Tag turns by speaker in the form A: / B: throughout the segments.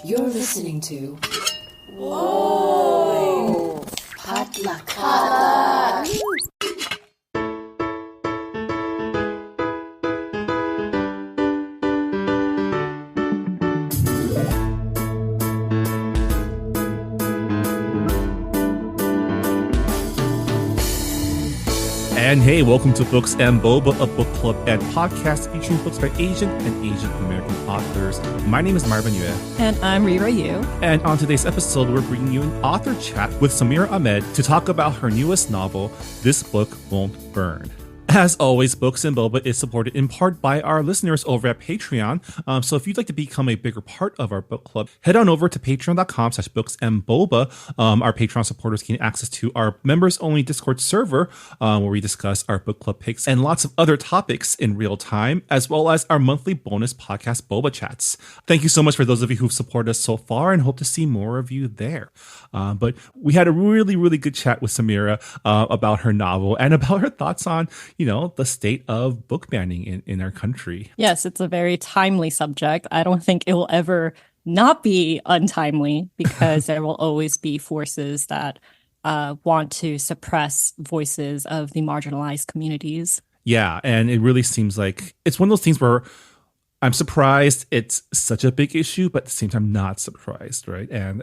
A: You're listening to Whoa! Potluck.
B: And hey, welcome to Books and Boba, a book club and podcast featuring books by Asian and Asian American authors. My name is Marvin Yue.
C: And I'm Rira Yu.
B: And on today's episode, we're bringing you an author chat with Samira Ahmed to talk about her newest novel, This Book Won't Burn. As always, Books and Boba is supported in part by our listeners over at Patreon. So if you'd like to become a bigger part of our book club, head on over to patreon.com/booksandboba. Our Patreon supporters gain access to our members-only Discord server, where we discuss our book club picks and lots of other topics in real time, as well as our monthly bonus podcast, Boba Chats. Thank you so much for those of you who've supported us so far and hope to see more of you there. But we had a really, really good chat with Samira about her novel and about her thoughts on the state of book banning in our country.
C: Yes, it's a very timely subject. I don't think it will ever not be untimely because there will always be forces that want to suppress voices of the marginalized communities. Yeah,
B: and it really seems like it's one of those things where I'm surprised it's such a big issue, but at the same time, not surprised, right? And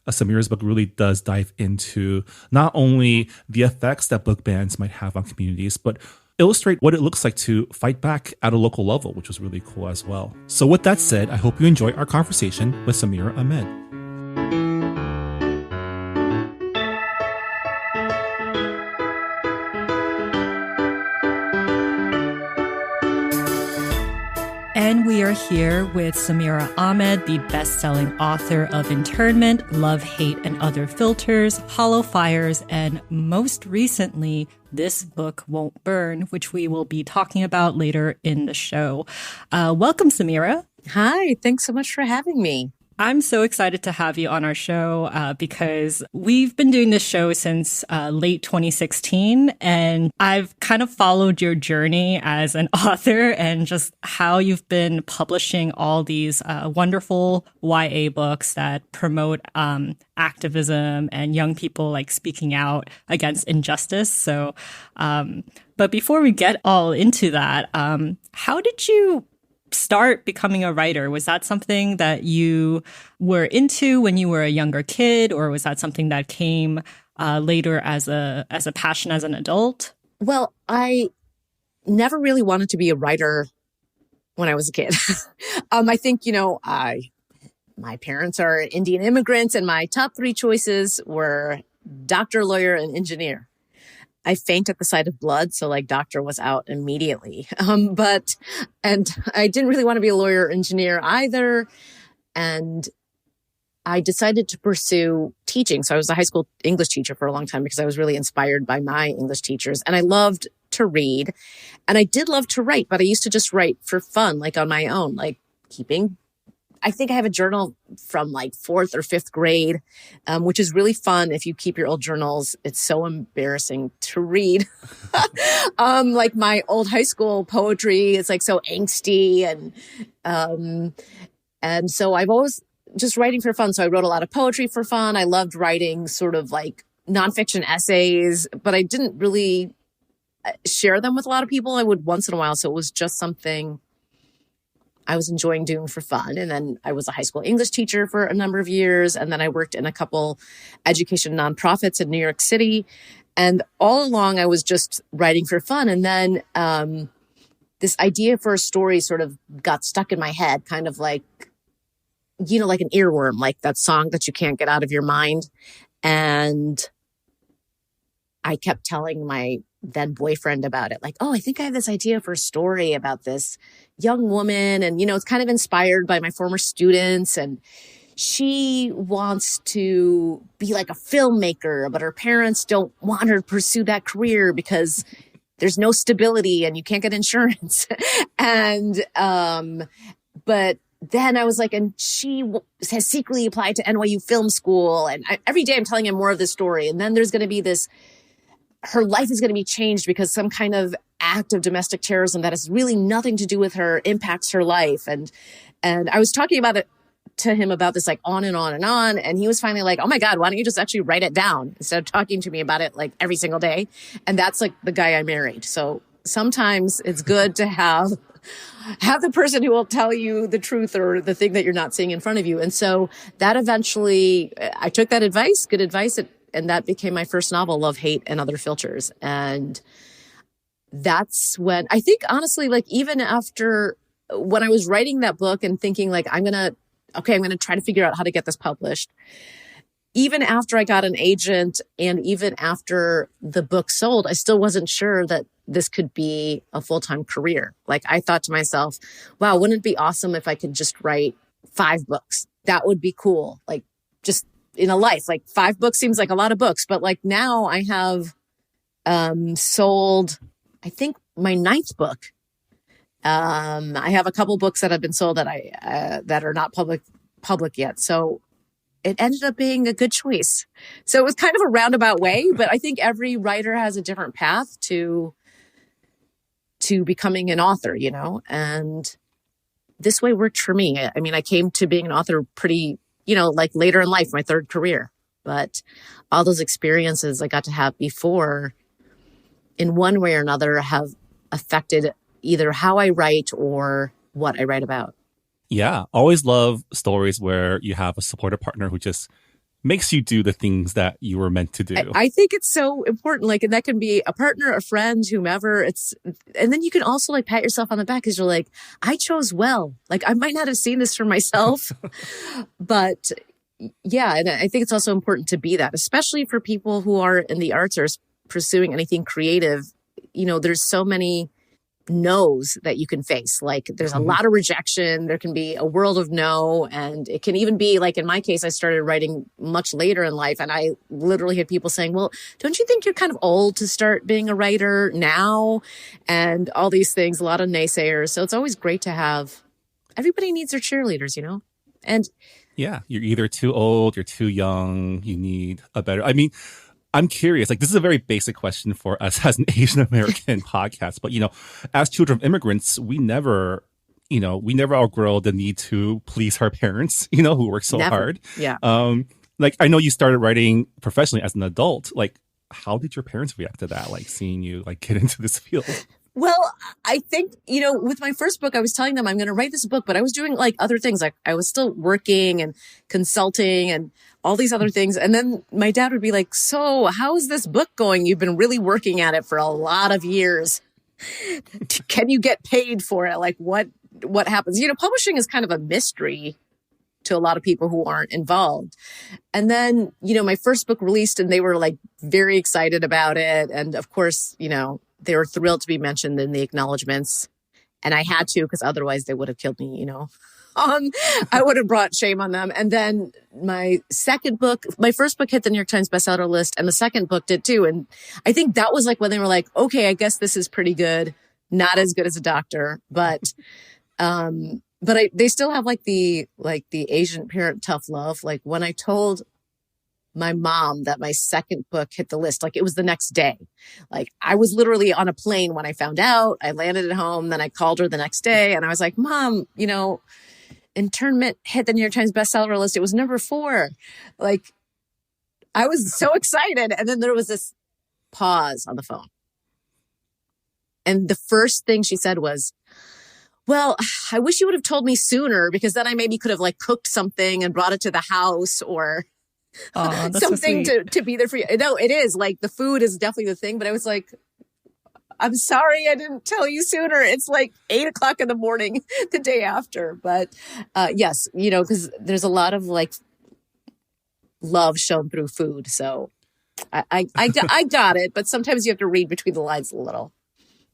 B: Samira's book really does dive into not only the effects that book bans might have on communities, but illustrate what it looks like to fight back at a local level, which was really cool as well. So with that said, I hope you enjoy our conversation with Samira Ahmed.
C: And we are here with Samira Ahmed, the best-selling author of Internment, Love, Hate, and Other Filters, Hollow Fires, and most recently, This Book Won't Burn, which we will be talking about later in the show. Welcome, Samira.
D: Hi, thanks so much for having me.
C: I'm so excited to have you on our show because we've been doing this show since late 2016, and I've kind of followed your journey as an author and just how you've been publishing all these wonderful YA books that promote activism and young people like speaking out against injustice. So, but before we get all into that, how did you start becoming a writer? Was that something that you were into when you were a younger kid, or was that something that came later as a passion as an adult?
D: Well, I never really wanted to be a writer when I was a kid. I think, my parents are Indian immigrants, and my top three choices were doctor, lawyer, and engineer. I faint at the sight of blood, so doctor was out immediately. And I didn't really want to be a lawyer or engineer either. And I decided to pursue teaching. So I was a high school English teacher for a long time because I was really inspired by my English teachers. And I loved to read. And I did love to write, but I used to just write for fun, on my own, I think I have a journal from fourth or fifth grade, which is really fun if you keep your old journals. It's so embarrassing to read. My old high school poetry is so angsty and so I've always just writing for fun. So I wrote a lot of poetry for fun. I loved writing sort of nonfiction essays, but I didn't really share them with a lot of people. I would once in a while. So it was just something I was enjoying doing for fun. And then I was a high school English teacher for a number of years. And then I worked in a couple education nonprofits in New York City. And all along, I was just writing for fun. And then this idea for a story sort of got stuck in my head, kind of like an earworm, like that song that you can't get out of your mind. And I kept telling my then boyfriend about it. I think I have this idea for a story about this young woman. And, it's kind of inspired by my former students. And she wants to be like a filmmaker, but her parents don't want her to pursue that career because there's no stability and you can't get insurance. And, but then I was and she has secretly applied to NYU Film School. And every day I'm telling him more of this story. And then there's going to be her life is going to be changed because some kind of act of domestic terrorism that has really nothing to do with her impacts her life. And I was talking about it to him about this like on and on and on. And he was finally like, oh my God, why don't you just actually write it down instead of talking to me about it like every single day? And that's like the guy I married. So sometimes it's good to have the person who will tell you the truth or the thing that you're not seeing in front of you. And so that eventually, I took that advice, good advice, and that became my first novel, Love, Hate, and Other Filters. And that's when I think, honestly, like even after when I was writing that book and thinking like, I'm going to try to figure out how to get this published. Even after I got an agent and even after the book sold, I still wasn't sure that this could be a full-time career. Like I thought to myself, wow, wouldn't it be awesome if I could just write 5 books? That would be cool. Like just in a life, like 5 books seems like a lot of books, but like now I have sold, I think my 9th book. I have a couple books that have been sold that that are not public yet. So it ended up being a good choice. So it was kind of a roundabout way, but I think every writer has a different path to becoming an author, you know, and this way worked for me. I mean, I came to being an author pretty, you know, like later in life, my 3rd career, but all those experiences I got to have before in one way or another have affected either how I write or what I write about.
B: Yeah, always love stories where you have a supportive partner who just makes you do the things that you were meant to do.
D: I think it's so important. Like, and that can be a partner, a friend, whomever. And then you can also like pat yourself on the back because you're like, I chose well. Like, I might not have seen this for myself, but yeah. And I think it's also important to be that, especially for people who are in the arts or pursuing anything creative. You know, there's so many no's that you can face. Like there's a lot of rejection. There can be a world of no. And it can even be like, in my case, I started writing much later in life. And I literally had people saying, well, don't you think you're kind of old to start being a writer now? And all these things, a lot of naysayers. So it's always great to have, everybody needs their cheerleaders, you know? And
B: yeah, you're either too old, you're too young, you need a better, I mean, I'm curious, like this is a very basic question for us as an Asian American podcast, but you know, as children of immigrants, we never outgrow the need to please our parents, you know, who work so hard.
D: Yeah.
B: Like I know you started writing professionally as an adult. Like how did your parents react to that? Like seeing you like get into this field?
D: Well, I think, you know, with my first book, I was telling them I'm going to write this book, but I was doing like other things. Like I was still working and consulting and all these other things. And then my dad would be like, so how is this book going? You've been really working at it for a lot of years. Can you get paid for it? Like what happens? You know, publishing is kind of a mystery to a lot of people who aren't involved. And then, you know, my first book released and they were like very excited about it. And of course, you know, they were thrilled to be mentioned in the acknowledgments. And I had to, because otherwise they would have killed me, you know. I would have brought shame on them. And then my first book hit the New York Times bestseller list and the second book did too. And I think that was like when they were like, okay, I guess this is pretty good. Not as good as a doctor, but they still have like the Asian parent tough love. Like when I told my mom that my second book hit the list, like it was the next day. Like I was literally on a plane when I found out. I landed at home, then I called her the next day and I was like, Mom, you know, Internment hit the New York Times bestseller list. It was number 4. Like I was so excited. And then there was this pause on the phone. And the first thing she said was, well, I wish you would have told me sooner because then I maybe could have like cooked something and brought it to the house or something to be there for you. No, it is like the food is definitely the thing. But I was like, I'm sorry I didn't tell you sooner. It's like 8:00 in the morning the day after. But yes, you know, because there's a lot of like love shown through food. So I got it. But sometimes you have to read between the lines a little.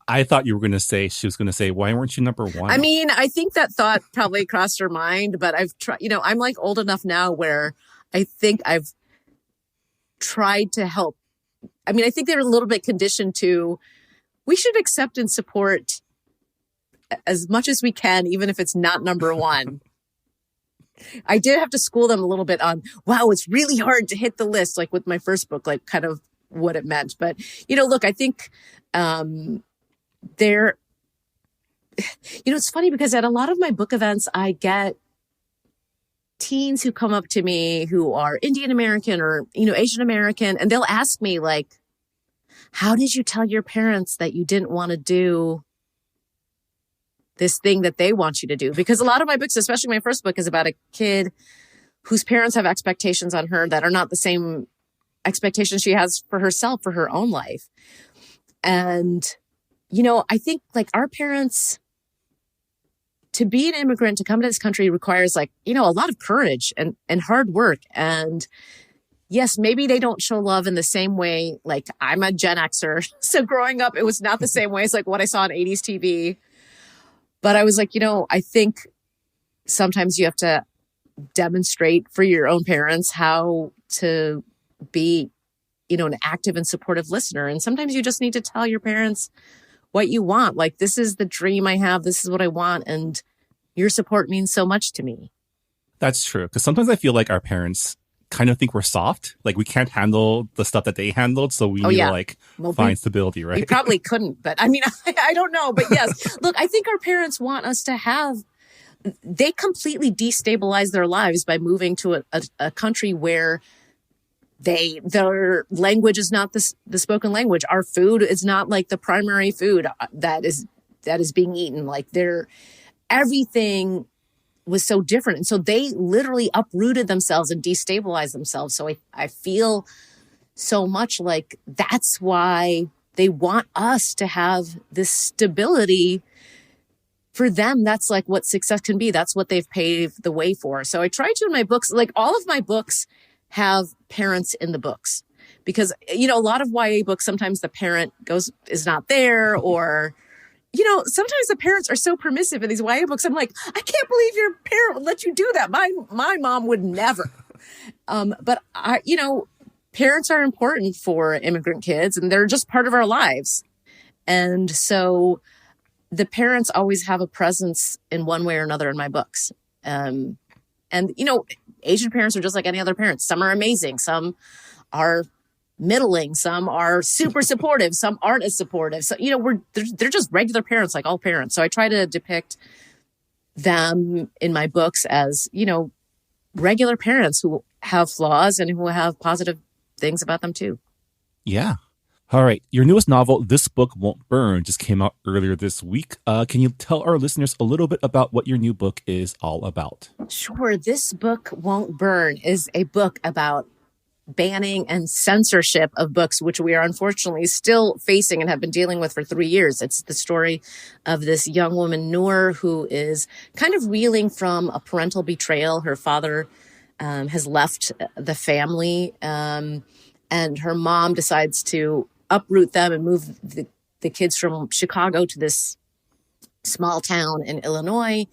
B: I thought you were going to say, she was going to say, why weren't you number 1?
D: I mean, I think that thought probably crossed her mind, but I've tried, you know, I'm like old enough now where I think I've tried to help. I mean, I think they're a little bit conditioned to, we should accept and support as much as we can, even if it's not number 1. I did have to school them a little bit on, wow, it's really hard to hit the list, like with my first book, like kind of what it meant. But, you know, look, I think they're, you know, it's funny because at a lot of my book events, I get teens who come up to me who are Indian American or, Asian American, and they'll ask me like, how did you tell your parents that you didn't want to do this thing that they want you to do? Because a lot of my books, especially my first book, is about a kid whose parents have expectations on her that are not the same expectations she has for herself, for her own life. And, I think like our parents, to be an immigrant, to come to this country requires like, a lot of courage and hard work. And yes, maybe they don't show love in the same way. Like I'm a Gen Xer. So growing up, it was not the same way as like what I saw on 80s TV. But I was like, I think sometimes you have to demonstrate for your own parents how to be, an active and supportive listener. And sometimes you just need to tell your parents what you want. Like, this is the dream I have. This is what I want. And your support means so much to me.
B: That's true. Because sometimes I feel like our parents kind of think we're soft. Like we can't handle the stuff that they handled. So we need to find stability, right?
D: We probably couldn't, but I mean, I don't know. But yes, look, I think our parents want us to they completely destabilize their lives by moving to a country where their language is not the spoken language. Our food is not like the primary food that is being eaten. Like everything was so different. And so they literally uprooted themselves and destabilized themselves. So I feel so much like that's why they want us to have this stability. For them, that's like what success can be. That's what they've paved the way for. So I try to in my books, like all of my books have parents in the books because, a lot of YA books, sometimes the parent is not there or, sometimes the parents are so permissive in these YA books. I'm like, I can't believe your parent would let you do that. My mom would never. But parents are important for immigrant kids and they're just part of our lives. And so the parents always have a presence in one way or another in my books. And, Asian parents are just like any other parents. Some are amazing. Some are middling. Some are super supportive. Some aren't as supportive. So, they're just regular parents like all parents. So I try to depict them in my books as, regular parents who have flaws and who have positive things about them too.
B: Yeah. All right. Your newest novel, This Book Won't Burn, just came out earlier this week. Can you tell our listeners a little bit about what your new book is all about?
D: Sure. This Book Won't Burn is a book about banning and censorship of books, which we are unfortunately still facing and have been dealing with for 3 years. It's the story of this young woman, Noor, who is kind of reeling from a parental betrayal. Her father has left the family, and her mom decides to uproot them and move the kids from Chicago to this small town in Illinois.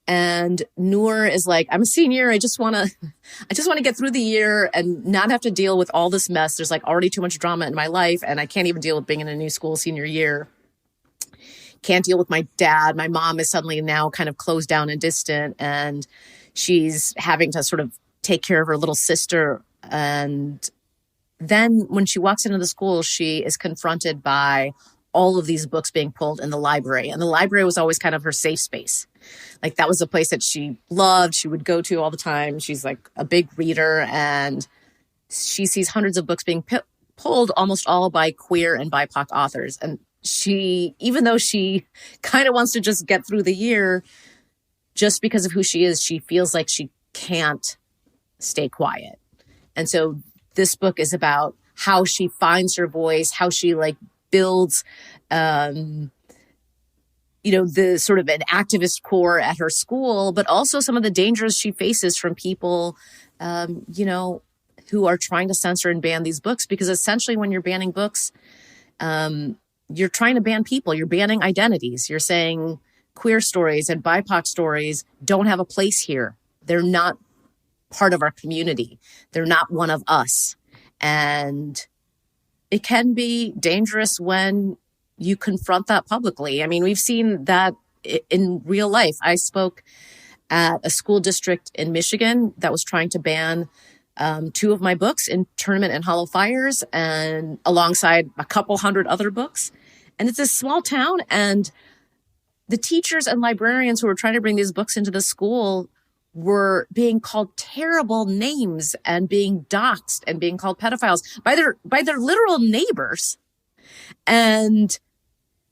D: And Noor is like, I'm a senior. I just want to get through the year and not have to deal with all this mess. There's like already too much drama in my life. And I can't even deal with being in a new school senior year. Can't deal with my dad. My mom is suddenly now kind of closed down and distant. And she's having to sort of take care of her little sister. And then when she walks into the school, she is confronted by all of these books being pulled in the library. And the library was always kind of her safe space. Like that was a place that she loved. She would go to all the time. She's like a big reader and she sees hundreds of books being pulled, almost all by queer and BIPOC authors. And even though she kind of wants to just get through the year, just because of who she is, she feels like she can't stay quiet. And so this book is about how she finds her voice, how she like builds, the sort of an activist core at her school, but also some of the dangers she faces from people, who are trying to censor and ban these books. Because essentially when you're banning books, you're trying to ban people, you're banning identities. You're saying queer stories and BIPOC stories don't have a place here. They're not part of our community. They're not one of us. And it can be dangerous when you confront that publicly. I mean, we've seen that in real life. I spoke at a school district in Michigan that was trying to ban 2 of my books, In Tournament and Hollow Fires, and alongside a couple hundred other books. And it's a small town, and the teachers and librarians who were trying to bring these books into the school were being called terrible names and being doxxed and being called pedophiles by their literal neighbors. And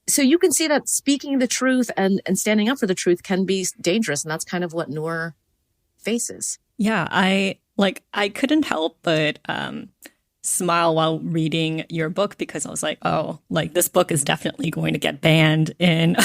D: so you can see that speaking the truth and standing up for the truth can be dangerous. And that's kind of what Noor faces.
C: Yeah, I couldn't help but smile while reading your book, because I was like, oh, like this book is definitely going to get banned in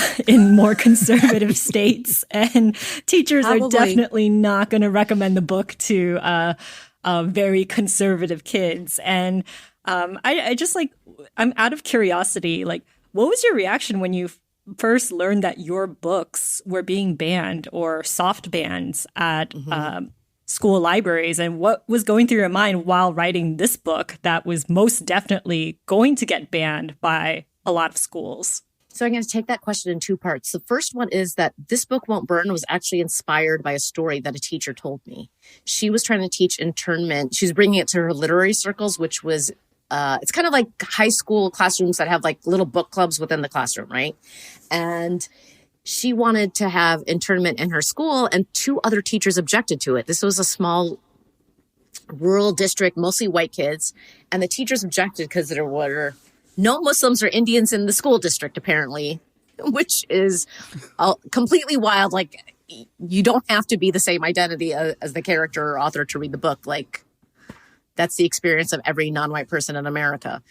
C: more conservative states, and teachers are definitely not going to recommend the book to very conservative kids. And I just like, I'm out of curiosity, like, what was your reaction when you first learned that your books were being banned or soft banned at school libraries, and what was going through your mind while writing this book that was most definitely going to get banned by a lot of schools?
D: So I'm going to take that question in two parts. The first one is that This Book Won't Burn was actually inspired by a story that a teacher told me. She was trying to teach internment. She was bringing it to her literary circles, which was, it's kind of like high school classrooms that have like little book clubs within the classroom, right? And she wanted to have internment in her school, and two other teachers objected to it. This was a small rural district, mostly white kids. And the teachers objected because there were no Muslims or Indians in the school district, apparently, which is completely wild. Like, you don't have to be the same identity as the character or author to read the book. Like, that's the experience of every non-white person in America.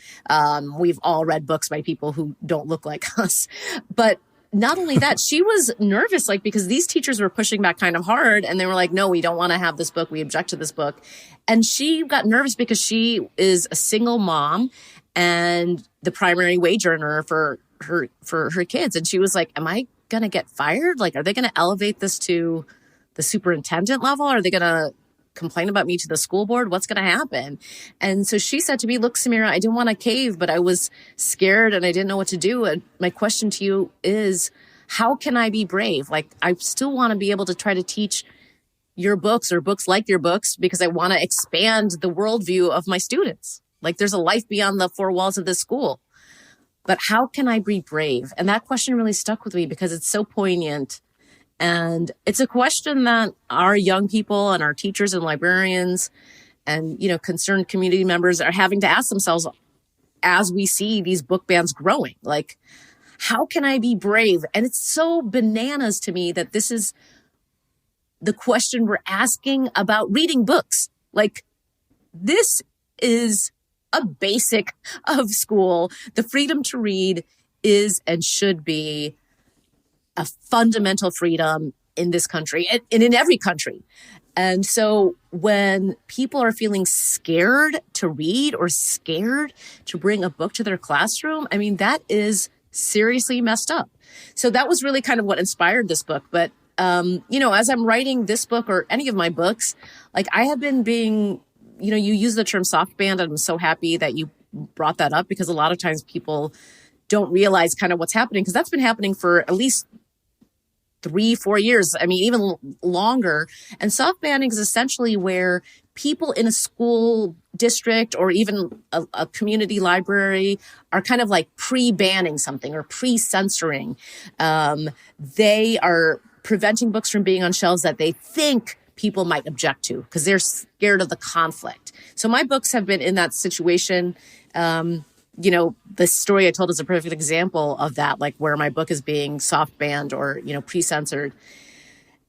D: We've all read books by people who don't look like us. But not only that, she was nervous, like, because these teachers were pushing back kind of hard, and they were like, no, we don't want to have this book. We object to this book. And she got nervous because she is a single mom and the primary wage earner for her kids. And she was like, am I going to get fired? Like, are they going to elevate this to the superintendent level? Are they going to complain about me to the school board? What's going to happen? And so she said to me, look, Samira, I didn't want to cave, but I was scared and I didn't know what to do. And my question to you is, how can I be brave? Like, I still want to be able to try to teach your books or books like your books, because I want to expand the worldview of my students. Like, there's a life beyond the four walls of this school. But how can I be brave? And that question really stuck with me because it's so poignant. And it's a question that our young people and our teachers and librarians and, concerned community members are having to ask themselves as we see these book bans growing. Like, how can I be brave? And it's so bananas to me that this is the question we're asking about reading books. Like, this is a basic of school. The freedom to read is and should be a fundamental freedom in this country and in every country. And so when people are feeling scared to read or scared to bring a book to their classroom, I mean, that is seriously messed up. So that was really kind of what inspired this book. But, as I'm writing this book or any of my books, like, I have been being, you use the term soft banned. I'm so happy that you brought that up, because a lot of times people don't realize kind of what's happening, because that's been happening for at least 3-4 years. I mean, even longer. And soft banning is essentially where people in a school district or even a community library are kind of like pre-banning something or pre-censoring. They are preventing books from being on shelves that they think people might object to because they're scared of the conflict. So my books have been in that situation. The story I told is a perfect example of that, like where my book is being soft banned or, pre-censored.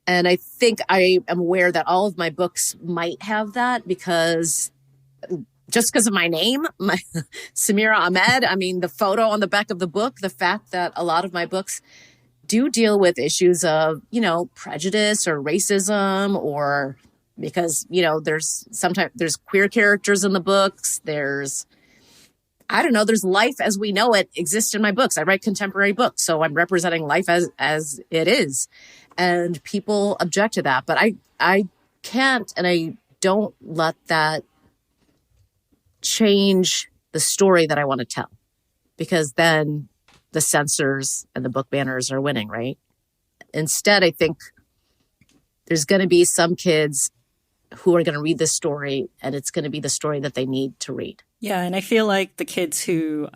D: And I think I am aware that all of my books might have that because of my name, Samira Ahmed. I mean, the photo on the back of the book, the fact that a lot of my books do deal with issues of, prejudice or racism, or because, there's queer characters in the books. There's life as we know it exists in my books. I write contemporary books, so I'm representing life as it is. And people object to that. But I can't, and I don't let that change the story that I want to tell. Because then the censors and the book banners are winning, right? Instead, I think there's going to be some kids who are going to read this story, and it's going to be the story that they need to read.
C: Yeah, and I feel like the kids who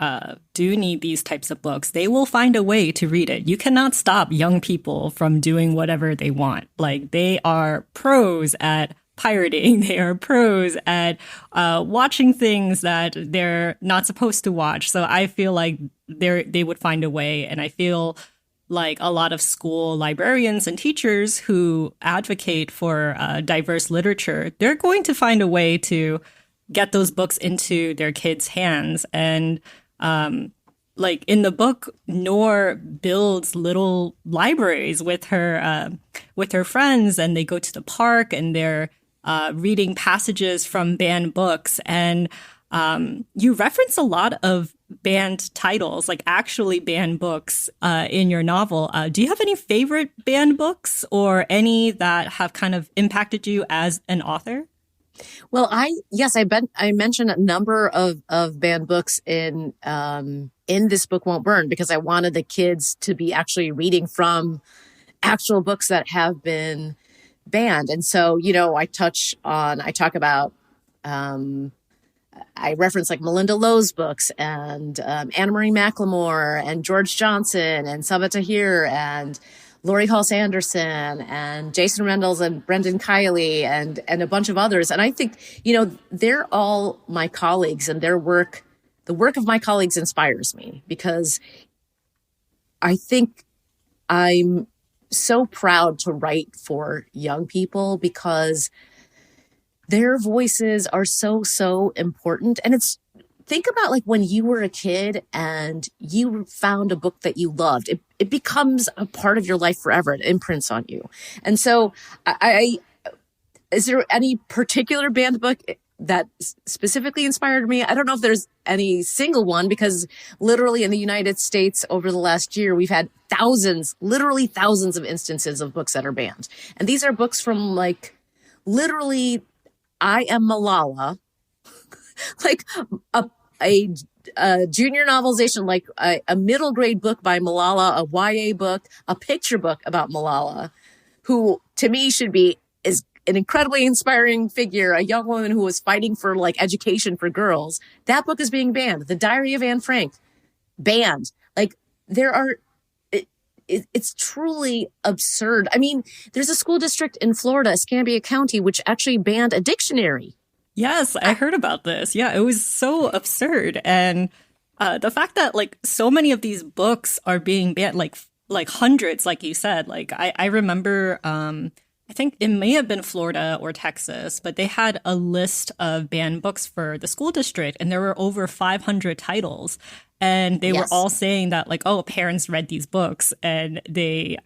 C: do need these types of books, they will find a way to read it. You cannot stop young people from doing whatever they want. Like, they are pros at pirating. They are pros at watching things that they're not supposed to watch. So I feel like they would find a way. And I feel like a lot of school librarians and teachers who advocate for diverse literature, they're going to find a way to get those books into their kids' hands. And like in the book, Noor builds little libraries with her friends, and they go to the park and they're reading passages from banned books. And you reference a lot of banned titles, like actually banned books in your novel. Do you have any favorite banned books or any that have kind of impacted you as an author?
D: Well, I mentioned a number of banned books in This Book Won't Burn, because I wanted the kids to be actually reading from actual books that have been banned. And so, I reference like Melinda Lowe's books and Anna Marie McLemore and George Johnson and Sabaa Tahir and Laurie Halse Anderson and Jason Reynolds and Brendan Kiley and a bunch of others. And I think, they're all my colleagues, and the work of my colleagues inspires me, because I think I'm so proud to write for young people, because their voices are so important. And think about like when you were a kid and you found a book that you loved, it becomes a part of your life forever. It imprints on you. And so is there any particular banned book that specifically inspired me? I don't know if there's any single one, because literally in the United States over the last year, we've had literally thousands of instances of books that are banned. And these are books from like literally I Am Malala, like a junior novelization, like a middle grade book by Malala, a YA book, a picture book about Malala, who to me is an incredibly inspiring figure, a young woman who was fighting for like education for girls. That book is being banned. The Diary of Anne Frank, banned. Like it's truly absurd. I mean, there's a school district in Florida, Escambia County, which actually banned a dictionary.
C: Yes, I heard about this. Yeah, it was so absurd. And the fact that like so many of these books are being banned, like hundreds, like you said, like I remember, I think it may have been Florida or Texas, but they had a list of banned books for the school district, and there were over 500 titles. And they were all saying that like, oh, parents read these books, and they,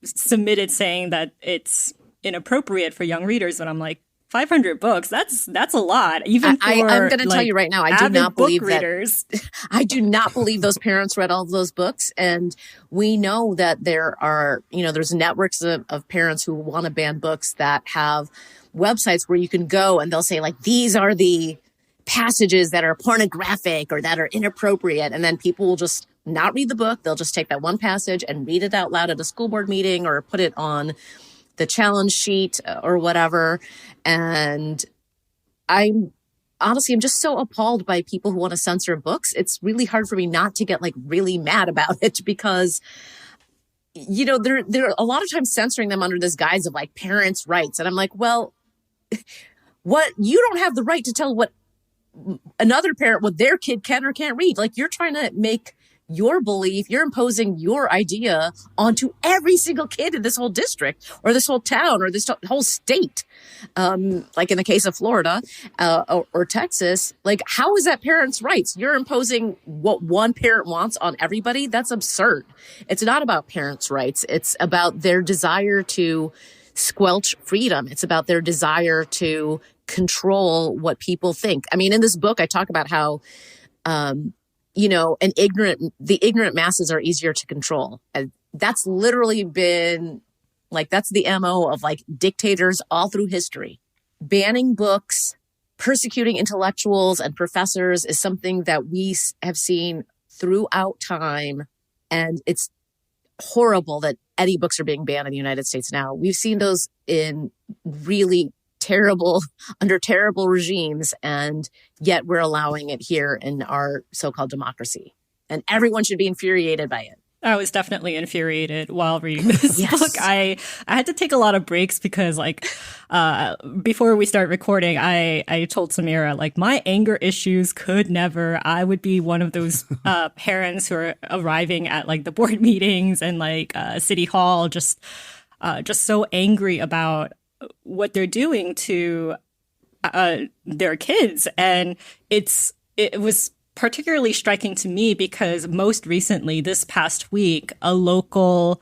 C: submitted saying that it's inappropriate for young readers. And I'm like, 500 books, that's a lot. Even for,
D: I'm going to tell you right now, I do not believe
C: readers.
D: I do not believe those parents read all of those books. And we know that there are, there's networks of parents who want to ban books that have websites where you can go and they'll say like, these are the passages that are pornographic or that are inappropriate. And then people will just not read the book. They'll just take that one passage and read it out loud at a school board meeting or put it on the challenge sheet or whatever. And I'm just so appalled by people who want to censor books. It's really hard for me not to get like really mad about it, because, they're a lot of times censoring them under this guise of like parents' rights. And I'm like, well, you don't have the right to tell what another parent, what their kid can or can't read. Like, you're trying to make your belief, you're imposing your idea onto every single kid in this whole district or this whole town or this whole state. Like in the case of Florida or Texas, like how is that parents' rights? You're imposing what one parent wants on everybody. That's absurd. It's not about parents' rights. It's about their desire to squelch freedom. It's about their desire to control what people think. I mean, in this book, I talk about how, the ignorant masses are easier to control. And that's literally been like, that's the MO of like dictators all through history. Banning books, persecuting intellectuals and professors is something that we have seen throughout time. And it's horrible that any books are being banned in the United States now. We've seen those in really under terrible regimes, and yet we're allowing it here in our so-called democracy. And everyone should be infuriated by it.
C: I was definitely infuriated while reading this
D: Yes.
C: book. I had to take a lot of breaks because, like, before we start recording, I told Samira, like, my anger issues could never. I would be one of those parents who are arriving at like the board meetings and like City Hall, just so angry about what they're doing to their kids, and it was particularly striking to me because most recently, this past week, a local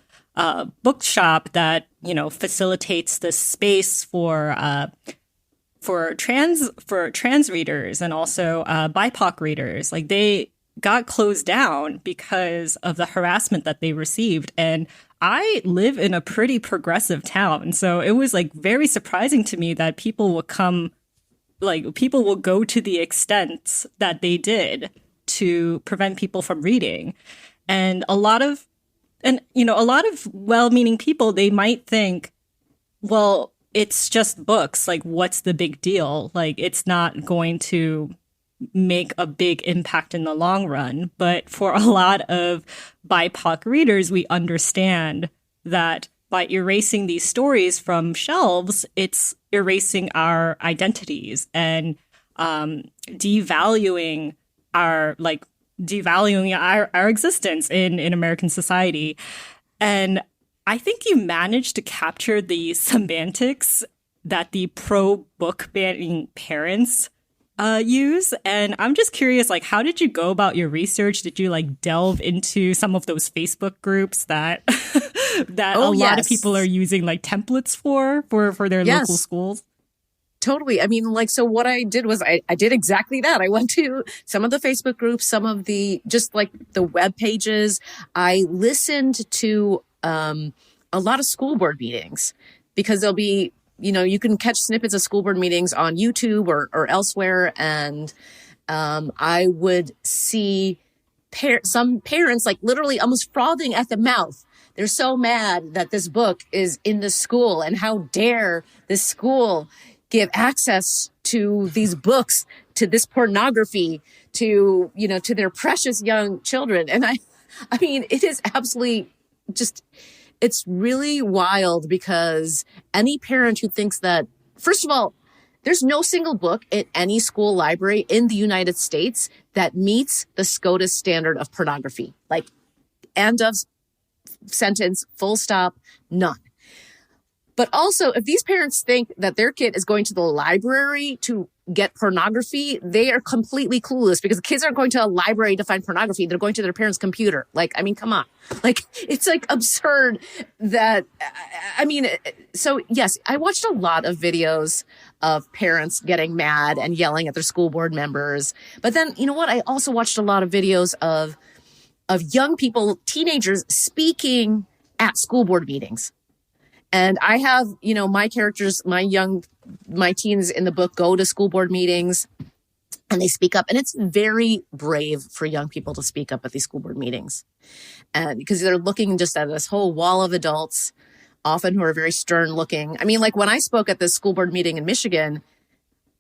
C: bookshop that, you know, facilitates this space for trans readers and also BIPOC readers, like, they got closed down because of the harassment that they received. And I live in a pretty progressive town, so it was like very surprising to me that people will go to the extent that they did to prevent people from reading. And a lot of well-meaning people, they might think, well, it's just books. Like, what's the big deal? Like, it's not going to make a big impact in the long run. But for a lot of BIPOC readers, we understand that by erasing these stories from shelves, it's erasing our identities and devaluing our existence in American society. And I think you managed to capture the semantics that the pro-book banning parents use. And I'm just curious, like, how did you go about your research? Did you like delve into some of those Facebook groups that lot of people are using like templates for their local schools?
D: Totally. I mean, like, so what I did was I did exactly that. I went to some of the Facebook groups, some of the, just like the web pages. I listened to a lot of school board meetings because there'll be, you know, you can catch snippets of school board meetings on YouTube or elsewhere. And I would see some parents like literally almost frothing at the mouth. They're so mad that this book is in the school, and how dare this school give access to these books, to this pornography, to, you know, to their precious young children. And I mean, it is absolutely just, it's really wild because any parent who thinks that, first of all, there's no single book in any school library in the United States that meets the SCOTUS standard of pornography. Like, end of sentence, full stop, none. But also, if these parents think that their kid is going to the library to get pornography, they are completely clueless, because the kids aren't going to a library to find pornography. They're going to their parents' computer. Like, I mean, come on. Like, it's like absurd that, I mean, so yes, I watched a lot of videos of parents getting mad and yelling at their school board members. But then, you know what? I also watched a lot of videos of young people, teenagers, speaking at school board meetings. And I have, you know, my characters, my teens in the book go to school board meetings and they speak up. And it's very brave for young people to speak up at these school board meetings. And because they're looking just at this whole wall of adults, often who are very stern looking. I mean, like when I spoke at this school board meeting in Michigan,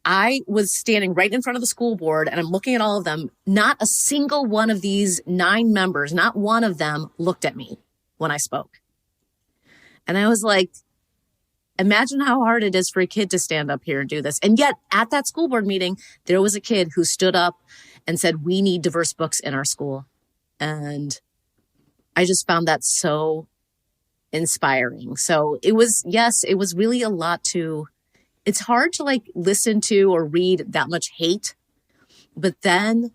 D: I was standing right in front of the school board and I'm looking at all of them. Not a single one of these 9 members, not one of them looked at me when I spoke. And I was like, imagine how hard it is for a kid to stand up here and do this. And yet at that school board meeting, there was a kid who stood up and said, we need diverse books in our school. And I just found that so inspiring. So it was really a lot it's hard to like listen to or read that much hate. But then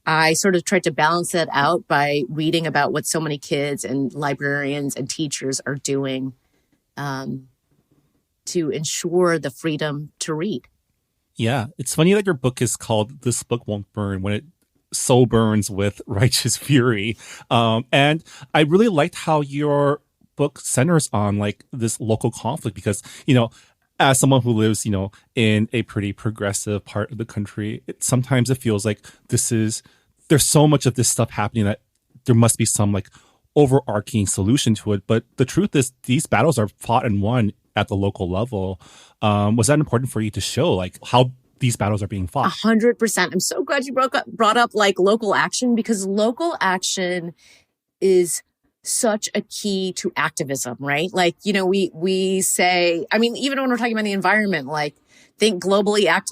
D: I sort of tried to balance that out by reading about what so many kids and librarians and teachers are doing to ensure the freedom to read.
B: Yeah, it's funny that your book is called This Book Won't Burn when it so burns with righteous fury. And I really liked how your book centers on like this local conflict because, you know, as someone who lives, you know, in a pretty progressive part of the country, sometimes it feels like there's so much of this stuff happening that there must be some like overarching solution to it. But the truth is, these battles are fought and won at the local level. Was that important for you to show like how these battles are being fought?
D: 100%. I'm so glad you brought up like local action, because local action is such a key to activism, right? Like, you know, we say, I mean, even when we're talking about the environment, like think globally, act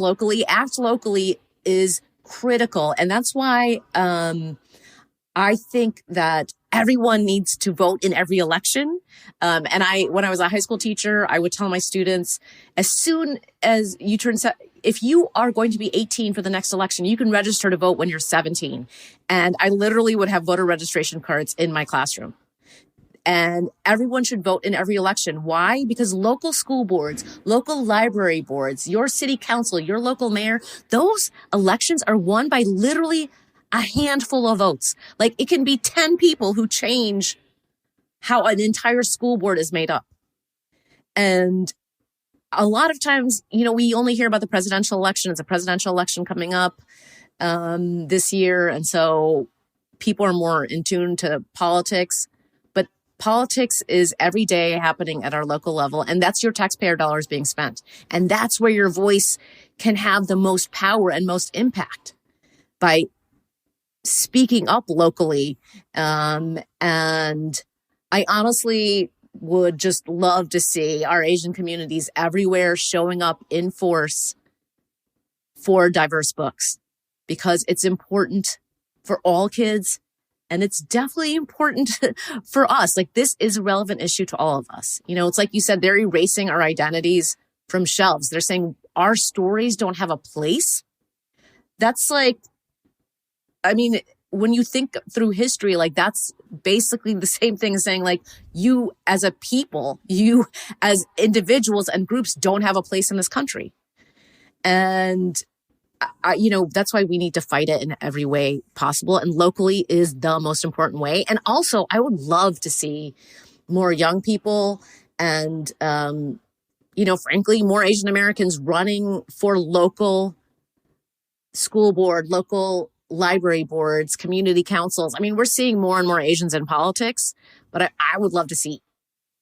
D: locally is critical. And that's why, I think that everyone needs to vote in every election. And when I was a high school teacher, I would tell my students, as soon as you if you are going to be 18 for the next election, you can register to vote when you're 17. And I literally would have voter registration cards in my classroom. And everyone should vote in every election. Why? Because local school boards, local library boards, your city council, your local mayor, those elections are won by literally a handful of votes. Like it can be 10 people who change how an entire school board is made up. And a lot of times, you know, we only hear about the presidential election. It's a presidential election coming up this year. And so people are more in tune to politics. But politics is every day happening at our local level. And that's your taxpayer dollars being spent. And that's where your voice can have the most power and most impact, by speaking up locally. And I honestly would just love to see our Asian communities everywhere showing up in force for diverse books, because it's important for all kids. And it's definitely important for us. Like this is a relevant issue to all of us. You know, it's like you said, they're erasing our identities from shelves. They're saying our stories don't have a place. That's like, I mean, when you think through history, like that's basically the same thing as saying like you as a people, you as individuals and groups don't have a place in this country. And you know, that's why we need to fight it in every way possible. And locally is the most important way. And also I would love to see more young people and, you know, frankly, more Asian Americans running for local school board, local library boards, community councils. I mean, we're seeing more and more Asians in politics, but I would love to see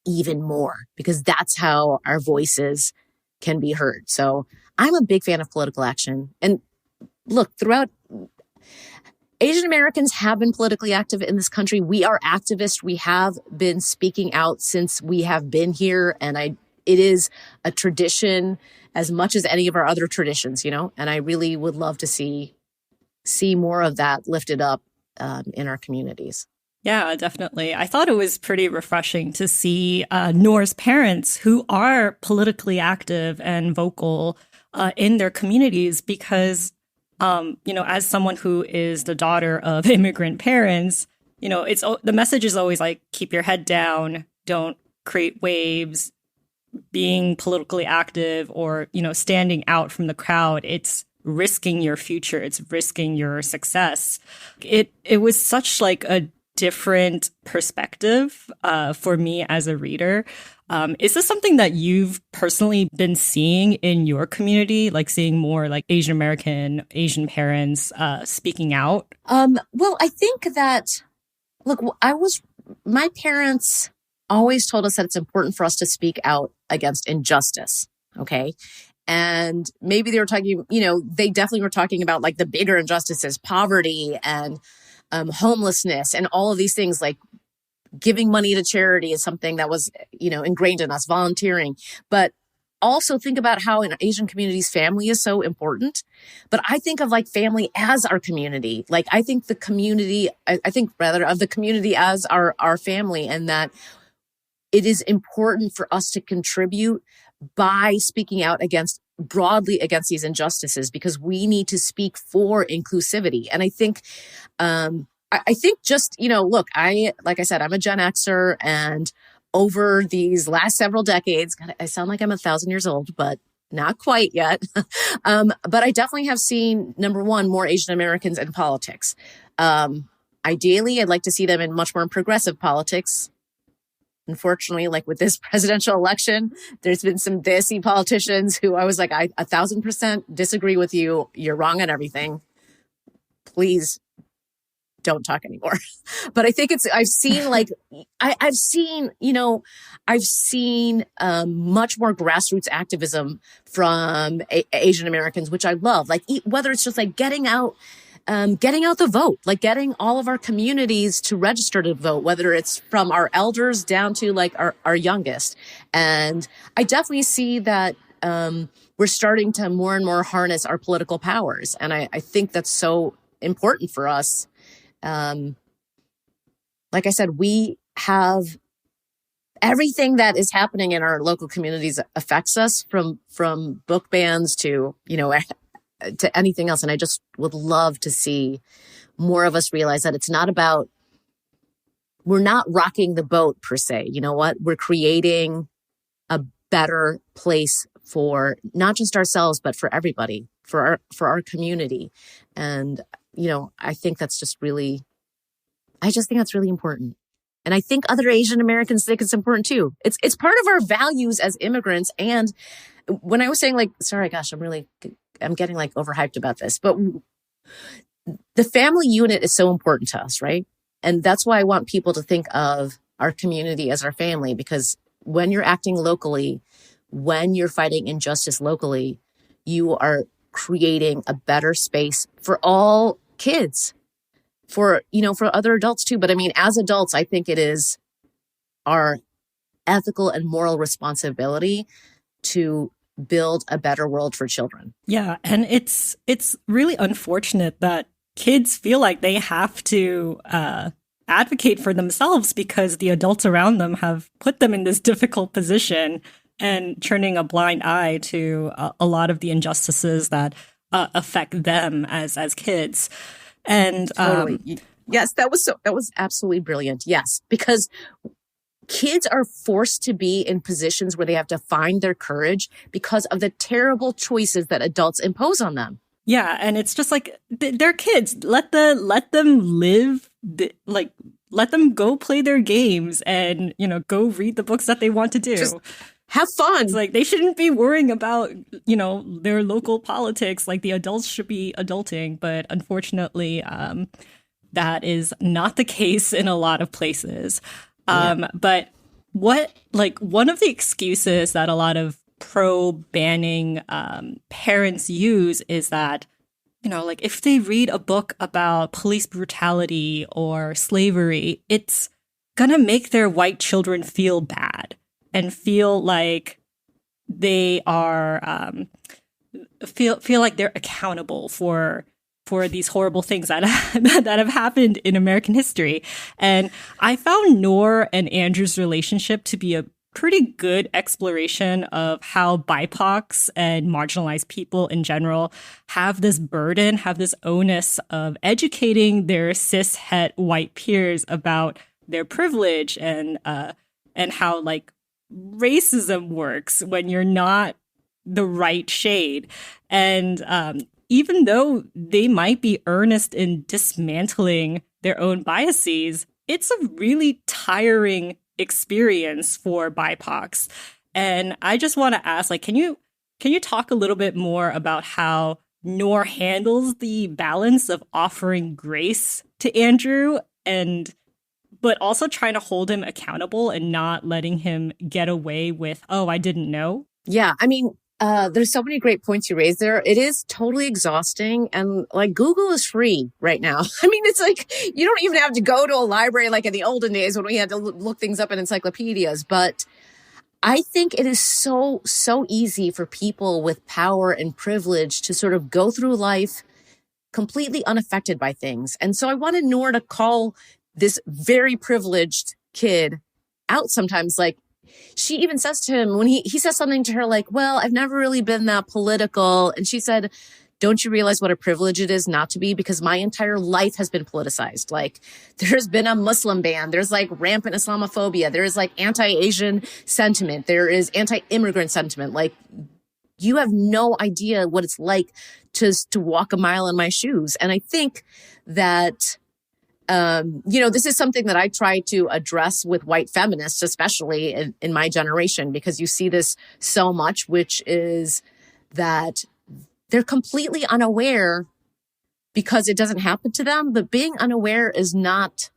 D: even more, because that's how our voices can be heard. So I'm a big fan of political action. And look, throughout, Asian Americans have been politically active in this country. We are activists. We have been speaking out since we have been here. And it is a tradition as much as any of our other traditions, you know, and I really would love to see more of that lifted up in our communities.
C: Yeah, definitely. I thought it was pretty refreshing to see Noor's parents, who are politically active and vocal in their communities, because, you know, as someone who is the daughter of immigrant parents, you know, the message is always like, keep your head down, don't create waves. Being politically active or, you know, standing out from the crowd, it's risking your future. It's risking your success. It was such like a different perspective for me as a reader. Is this something that you've personally been seeing in your community, like seeing more like Asian American, Asian parents speaking out?
D: Well, I think that, look, my parents always told us that it's important for us to speak out against injustice. Okay. And maybe they were talking, you know, they definitely were talking about like the bigger injustices, poverty and homelessness and all of these things. Like giving money to charity is something that was, you know, ingrained in us, volunteering. But also think about how in Asian communities, family is so important. But I think of like family as our community. Like I think the community, I think rather of the community as our family, and that it is important for us to contribute by speaking out broadly against these injustices, because we need to speak for inclusivity. And I think, I think just, you know, look, like I said, I'm a Gen Xer, and over these last several decades, God, I sound like I'm 1,000 years old, but not quite yet. But I definitely have seen, number one, more Asian Americans in politics. Ideally, I'd like to see them in much more progressive politics. Unfortunately, like with this presidential election, there's been some dissy politicians who I was like, I 1,000% disagree with you. You're wrong on everything. Please don't talk anymore. But I think I've seen like, I've seen much more grassroots activism from Asian Americans, which I love. Like whether it's just like getting out the vote, like getting all of our communities to register to vote, whether it's from our elders down to like our youngest. And I definitely see that we're starting to more and more harness our political powers. And I think that's so important for us. Like I said, we have everything that is happening in our local communities affects us, from book bans to, to anything else. And I just would love to see more of us realize that it's not about, we're not rocking the boat per se. You know what? We're creating a better place for not just ourselves, but for everybody, for our community. And, I think that's just really, think that's really important. And I think other Asian Americans think it's important too. It's part of our values as immigrants. And when I was saying like, sorry, gosh, I'm getting like overhyped about this, but the family unit is so important to us, right? And that's why I want people to think of our community as our family, because when you're acting locally, when you're fighting injustice locally, you are creating a better space for all kids, for other adults too. But I mean, as adults, I think it is our ethical and moral responsibility to build a better world for children.
C: Yeah. And it's really unfortunate that kids feel like they have to advocate for themselves because the adults around them have put them in this difficult position and turning a blind eye to a lot of the injustices that affect them as kids. And
D: totally. Yes, that was absolutely brilliant. Yes, because kids are forced to be in positions where they have to find their courage because of the terrible choices that adults impose on them.
C: Yeah, and it's just like they're kids. Let them live. Let them go play their games and go read the books that they want to do.
D: Just have fun.
C: It's like they shouldn't be worrying about their local politics. Like the adults should be adulting, but unfortunately, that is not the case in a lot of places. But one of the excuses that a lot of pro-banning parents use is that, like if they read a book about police brutality or slavery, it's gonna make their white children feel bad and feel like they are feel like they're accountable for these horrible things that have happened in American history. And I found Noor and Andrew's relationship to be a pretty good exploration of how BIPOCs and marginalized people in general have this burden, have this onus of educating their cis-het white peers about their privilege and how like racism works when you're not the right shade. And even though they might be earnest in dismantling their own biases, it's a really tiring experience for BIPOCs. And I just want to ask, like, can you talk a little bit more about how Noor handles the balance of offering grace to Andrew but also trying to hold him accountable and not letting him get away with, oh, I didn't know?
D: Yeah, I mean, there's so many great points you raised there. It is totally exhausting. And like Google is free right now. I mean, it's like you don't even have to go to a library like in the olden days when we had to look things up in encyclopedias. But I think it is so easy for people with power and privilege to sort of go through life completely unaffected by things. And so I wanted Noor to call this very privileged kid out sometimes. Like, she even says to him when he says something to her like, well, I've never really been that political. And she said, don't you realize what a privilege it is not to be? Because my entire life has been politicized. Like, there's been a Muslim ban. There's like rampant Islamophobia. There is like anti-Asian sentiment. There is anti-immigrant sentiment. Like, you have no idea what it's like to walk a mile in my shoes. And I think that this is something that I try to address with white feminists, especially in my generation, because you see this so much, which is that they're completely unaware because it doesn't happen to them. But being unaware is not,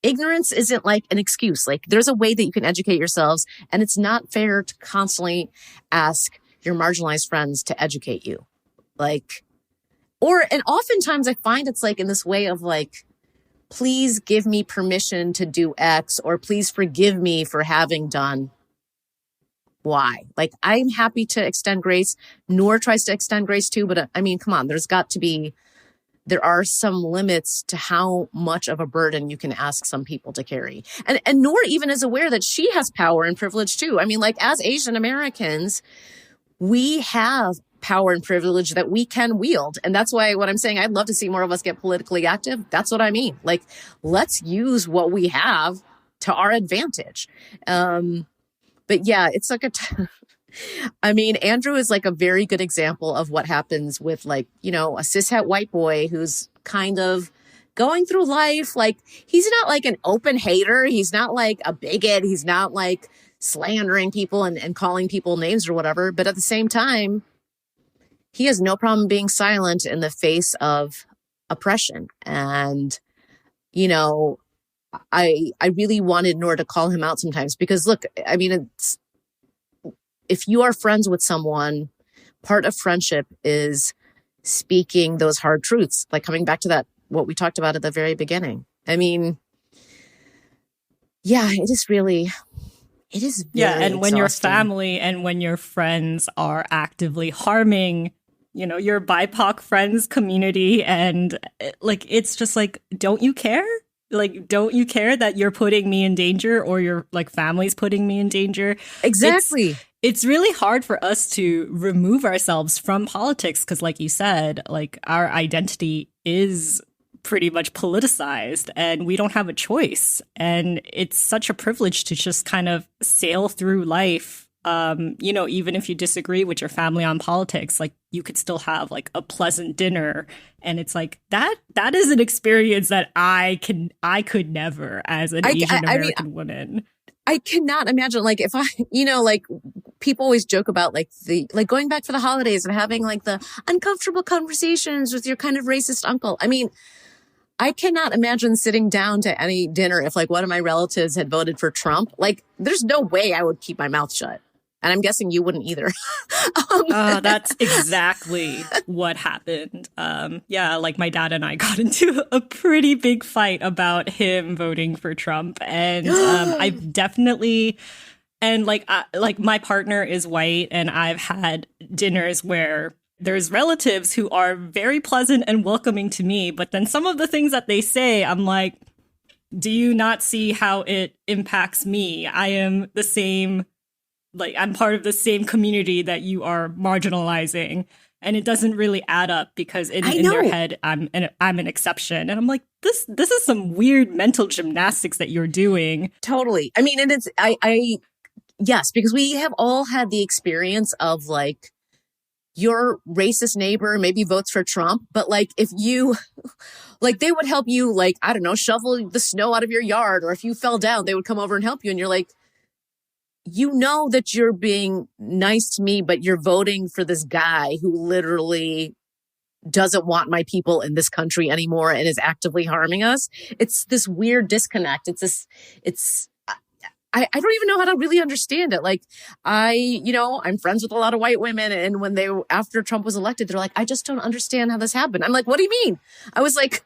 D: ignorance isn't like an excuse. Like there's a way that you can educate yourselves, and it's not fair to constantly ask your marginalized friends to educate you. Like, and oftentimes I find it's like in this way of like, please give me permission to do X, or please forgive me for having done Y. Like I'm happy to extend grace. Noor tries to extend grace too, but I mean, come on, there are some limits to how much of a burden you can ask some people to carry. And Noor even is aware that she has power and privilege too. I mean, like as Asian Americans, we have power and privilege that we can wield. And that's why what I'm saying, I'd love to see more of us get politically active. That's what I mean. Like, let's use what we have to our advantage. But yeah, it's like I mean, Andrew is like a very good example of what happens with like, a cishet white boy who's kind of going through life. Like, he's not like an open hater. He's not like a bigot. He's not like slandering people and calling people names or whatever. But at the same time, he has no problem being silent in the face of oppression. And, I really wanted Noor to call him out sometimes because look, I mean, if you are friends with someone, part of friendship is speaking those hard truths, like coming back to that, what we talked about at the very beginning. I mean, yeah, it is very
C: and when your
D: exhausting.
C: family and when your friends are actively harming, your BIPOC friends community, and like, it's just like, don't you care? Like, don't you care that you're putting me in danger, or your like family's putting me in danger?
D: Exactly.
C: It's really hard for us to remove ourselves from politics because, like you said, like our identity is pretty much politicized and we don't have a choice. And it's such a privilege to just kind of sail through life. Even if you disagree with your family on politics, like you could still have like a pleasant dinner. And it's like that is an experience that I could never as an Asian American woman.
D: I cannot imagine, like, if I, like, people always joke about, like, going back for the holidays and having, like, the uncomfortable conversations with your kind of racist uncle. I mean, I cannot imagine sitting down to any dinner if, like, one of my relatives had voted for Trump. Like, there's no way I would keep my mouth shut. And I'm guessing you wouldn't either.
C: That's exactly what happened. Like my dad and I got into a pretty big fight about him voting for Trump. And I've definitely, and like my partner is white, and I've had dinners where there's relatives who are very pleasant and welcoming to me. But then some of the things that they say, I'm like, do you not see how it impacts me? I am the same. Like, I'm part of the same community that you are marginalizing, and it doesn't really add up because in their head, I'm an exception, and I'm like, this is some weird mental gymnastics that you're doing.
D: Totally. I mean, and it's yes, because we have all had the experience of like your racist neighbor maybe votes for Trump, but like if you like they would help you, like, I don't know, shovel the snow out of your yard, or if you fell down, they would come over and help you, and you're like, that you're being nice to me, but you're voting for this guy who literally doesn't want my people in this country anymore and is actively harming us. It's this weird disconnect. I don't even know how to really understand it. Like I'm friends with a lot of white women, and when after Trump was elected, they're like, I just don't understand how this happened. I'm like, what do you mean? I was like,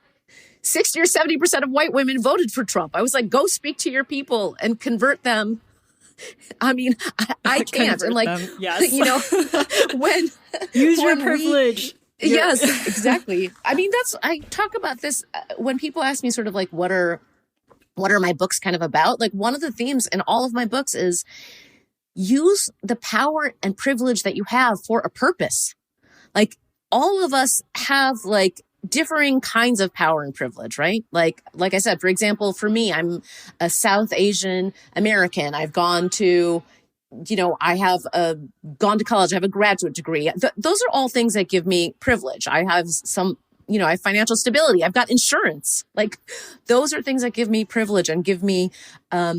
D: 60 or 70% of white women voted for Trump. I was like, go speak to your people and convert them. I mean, I can't. And like,
C: yes.
D: when
C: use your privilege.
D: Yes, exactly. I mean, I talk about this when people ask me sort of like, what are my books kind of about? Like, one of the themes in all of my books is use the power and privilege that you have for a purpose. Like, all of us have like differing kinds of power and privilege, right? Like I said, for example, for me, I'm a South Asian American. I've gone to, I have gone to college. I have a graduate degree. Those are all things that give me privilege. I have I have financial stability. I've got insurance. Like, those are things that give me privilege and give me, a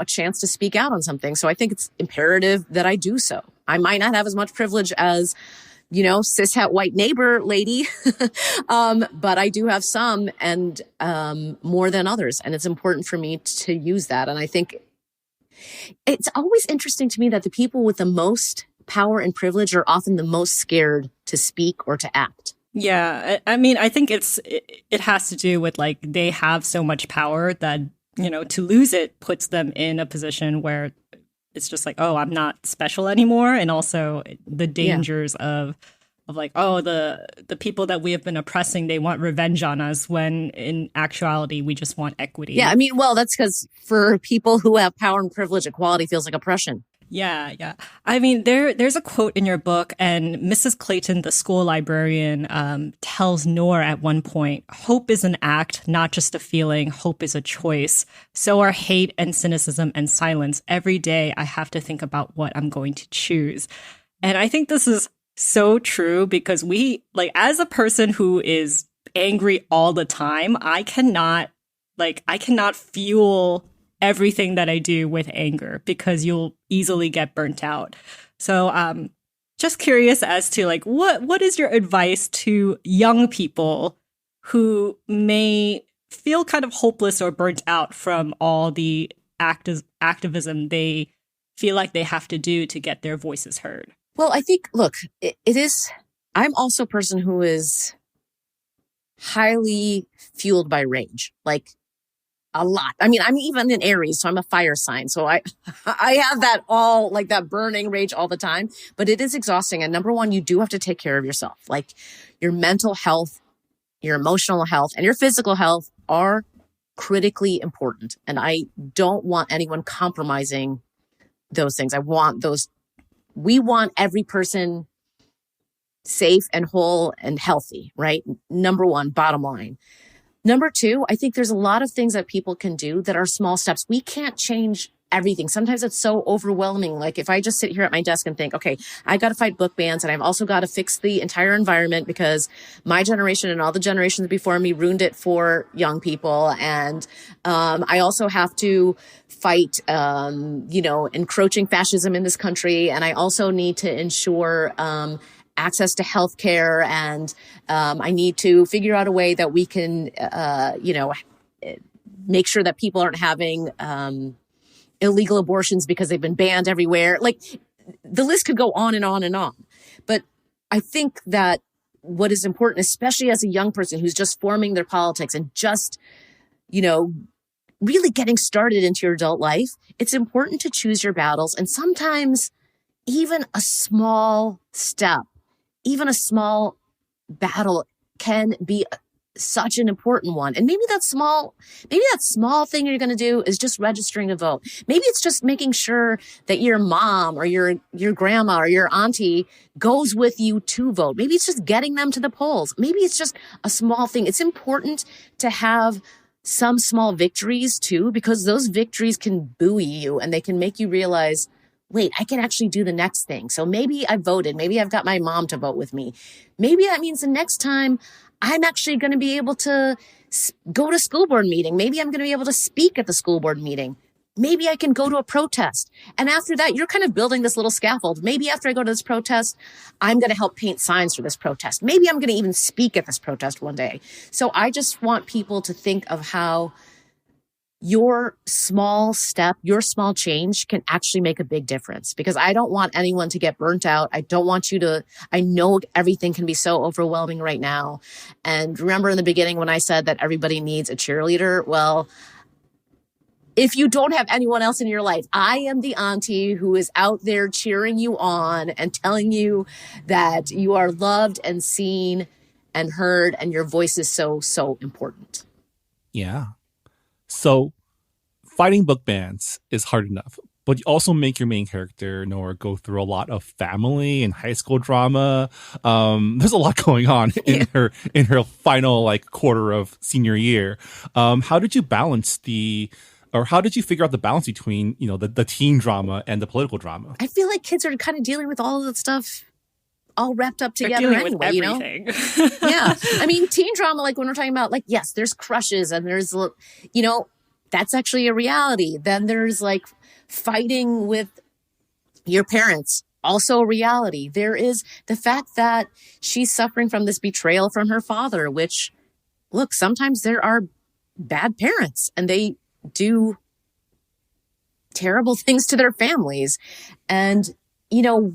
D: chance to speak out on something. So I think it's imperative that I do so. I might not have as much privilege as cishet white neighbor lady. But I do have some and more than others. And it's important for me to use that. And I think it's always interesting to me that the people with the most power and privilege are often the most scared to speak or to act.
C: Yeah, I mean, I think it has to do with like they have so much power that, to lose it puts them in a position where it's just like, oh, I'm not special anymore. And also the dangers of like, oh, the people that we have been oppressing, they want revenge on us, when in actuality, we just want equity.
D: Yeah, I mean, well, that's because for people who have power and privilege, equality feels like oppression.
C: Yeah. I mean, there's a quote in your book, and Mrs. Clayton, the school librarian, tells Noor at one point, hope is an act, not just a feeling. Hope is a choice. So are hate and cynicism and silence. Every day I have to think about what I'm going to choose. And I think this is so true, because we, like, as a person who is angry all the time, I cannot fuel everything that I do with anger, because you'll easily get burnt out. So just curious as to like what is your advice to young people who may feel kind of hopeless or burnt out from all the activism they feel like they have to do to get their voices heard?
D: Well, I think, look, it is, I'm also a person who is highly fueled by rage, like a lot. I mean, I'm even an Aries, so I'm a fire sign. So I have that all, like that burning rage all the time, but it is exhausting. And number one, you do have to take care of yourself. Like your mental health, your emotional health, and your physical health are critically important. And I don't want anyone compromising those things. We want every person safe and whole and healthy, right? Number one, bottom line. Number two, I think there's a lot of things that people can do that are small steps. We can't change everything. Sometimes it's so overwhelming. Like if I just sit here at my desk and think, okay, I got to fight book bans, and I've also got to fix the entire environment because my generation and all the generations before me ruined it for young people. And I also have to fight, encroaching fascism in this country. And I also need to ensure access to healthcare, and I need to figure out a way that we can, make sure that people aren't having illegal abortions because they've been banned everywhere. Like the list could go on and on and on. But I think that what is important, especially as a young person who's just forming their politics and just, really getting started into your adult life, it's important to choose your battles. And sometimes even a small step, even a small battle can be such an important one. And maybe that small thing you're going to do is just registering to vote. Maybe it's just making sure that your mom or your grandma or your auntie goes with you to vote. Maybe it's just getting them to the polls. Maybe it's just a small thing. It's important to have some small victories too, because those victories can buoy you and they can make you realize, wait, I can actually do the next thing. So maybe I voted. Maybe I've got my mom to vote with me. Maybe that means the next time I'm actually going to be able to go to school board meeting. Maybe I'm going to be able to speak at the school board meeting. Maybe I can go to a protest. And after that, you're kind of building this little scaffold. Maybe after I go to this protest, I'm going to help paint signs for this protest. Maybe I'm going to even speak at this protest one day. So I just want people to think of how your small step, your small change can actually make a big difference, because I don't want anyone to get burnt out. I don't want you to, I know everything can be so overwhelming right now. And remember in the beginning when I said that everybody needs a cheerleader? Well, if you don't have anyone else in your life, I am the auntie who is out there cheering you on and telling you that you are loved and seen and heard, and your voice is so, so important.
B: Yeah. So fighting book bans is hard enough, but you also make your main character, Noor, go through a lot of family and high school drama. There's a lot going on in her final quarter of senior year. How did you balance how did you figure out the balance between, the teen drama and the political drama?
D: I feel like kids are kind of dealing with all of that stuff all wrapped up together anyway, Yeah. I mean, teen drama, like when we're talking about yes, there's crushes and there's, that's actually a reality. Then there's fighting with your parents also reality. There is the fact that she's suffering from this betrayal from her father, which, look, sometimes there are bad parents and they do terrible things to their families. And, you know,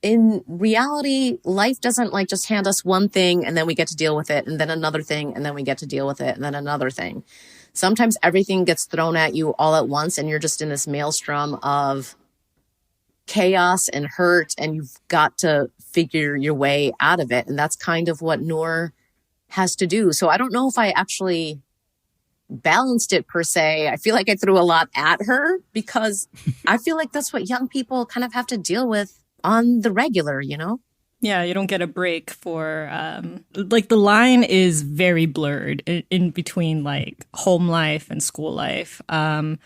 D: in reality, life doesn't like just hand us one thing and then we get to deal with it, and then another thing, and then we get to deal with it, and then another thing. Sometimes everything gets thrown at you all at once and you're just in this maelstrom of chaos and hurt, and you've got to figure your way out of it. And that's kind of what Noor has to do. So I don't know if I actually balanced it per se. I feel like I threw a lot at her because I feel like that's what young people kind of have to deal with on the regular, you know?
C: Yeah, you don't get a break for, like, the line is very blurred in between, like, home life and school life. And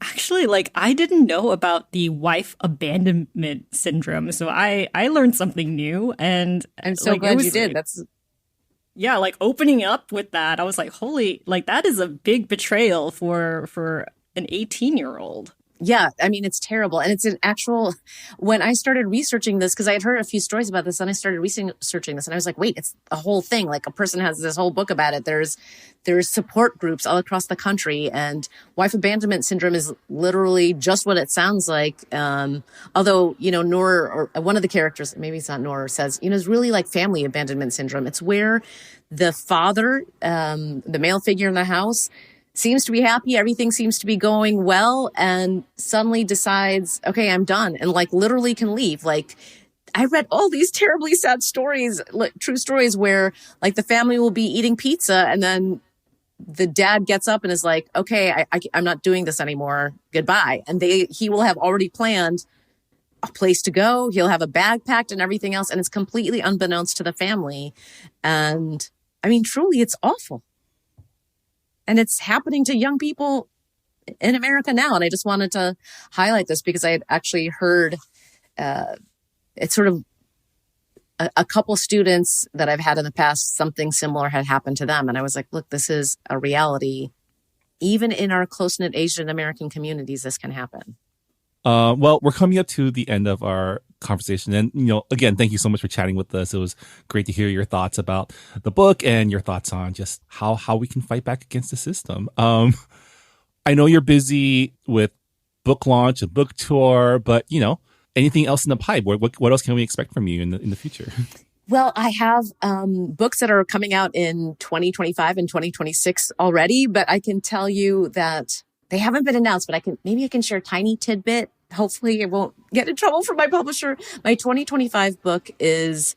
C: actually, like, I didn't know about the wife abandonment syndrome. So I learned something new. And
D: I'm so
C: like,
D: glad you
C: like,
D: did. That's
C: yeah, like, opening up with that, I was like, holy, like, that is a big betrayal for an 18-year-old.
D: Yeah, I mean, it's terrible. And it's an actual, when I started researching this, because I had heard a few stories about this, and I started researching this, and I was like, wait, it's a whole thing. Like, a person has this whole book about it. There's support groups all across the country, and wife abandonment syndrome is literally just what it sounds like. Although, you know, Noor, or one of the characters, maybe it's not Noor, says, you know, it's really like family abandonment syndrome. It's where the father, the male figure in the house, seems to be happy, everything seems to be going well, and suddenly decides, okay, I'm done, and like literally can leave. Like, I read all these terribly sad stories, like true stories, where like the family will be eating pizza and then the dad gets up and is like, okay, I'm not doing this anymore, goodbye. And he will have already planned a place to go, he'll have a bag packed and everything else, and it's completely unbeknownst to the family. And I mean, truly, it's awful. And it's happening to young people in America now. And I just wanted to highlight this because I had actually heard it's sort of a couple students that I've had in the past, something similar had happened to them. And I was like, look, this is a reality. Even in our close-knit Asian American communities, this can happen.
B: Well, we're coming up to the end of our conversation. And, you know, again, thank you so much for chatting with us. It was great to hear your thoughts about the book and your thoughts on just how we can fight back against the system. I know you're busy with book launch, a book tour, but, you know, anything else in the pipe? What else can we expect from you in the future?
D: Well, I have books that are coming out in 2025 and 2026 already, but I can tell you that they haven't been announced, but maybe I can share a tiny tidbit. Hopefully I won't get in trouble for my publisher. My 2025 book is,